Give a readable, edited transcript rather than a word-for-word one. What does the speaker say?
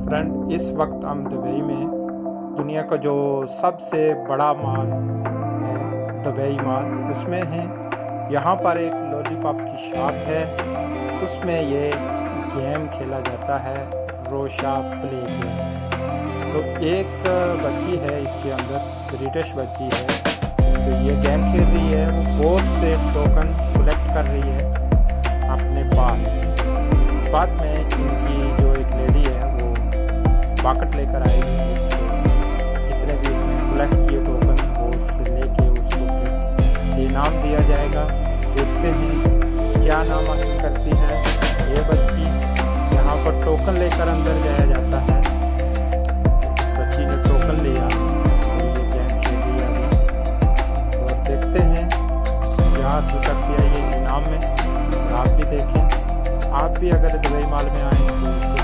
Friend, इस वक्त हम दुबई में दुनिया का जो सबसे बड़ा मॉल है दुबई मॉल उसमें हैं। यहाँ पर एक लॉलीपॉप की शॉप है, उसमें ये गेम खेला जाता है, रोशा प्ले गेम। तो एक बच्ची है इसके अंदर, ब्रिटिश बच्ची है, तो ये गेम खेल रही है। वो बहुत से टोकन कलेक्ट कर रही है अपने पास। बाद में इनकी जो एक लेडी है वो बाकट लेकर आएगी, उसको जितने भी इसमें कलेक्ट किए टोकन वो उससे लेके उसको फिर इनाम दिया जाएगा। देखते हैं क्या नाम हासिल करती है ये बच्ची। यहाँ पर टोकन लेकर अंदर जाया जाता है। बच्ची ने टोकन लिया और ये गेम खेल लिया है। और देखते हैं क्या हासिल करती है ये इनाम में। आप भी देखें, आप भी अगर दुबई मॉल में आए तो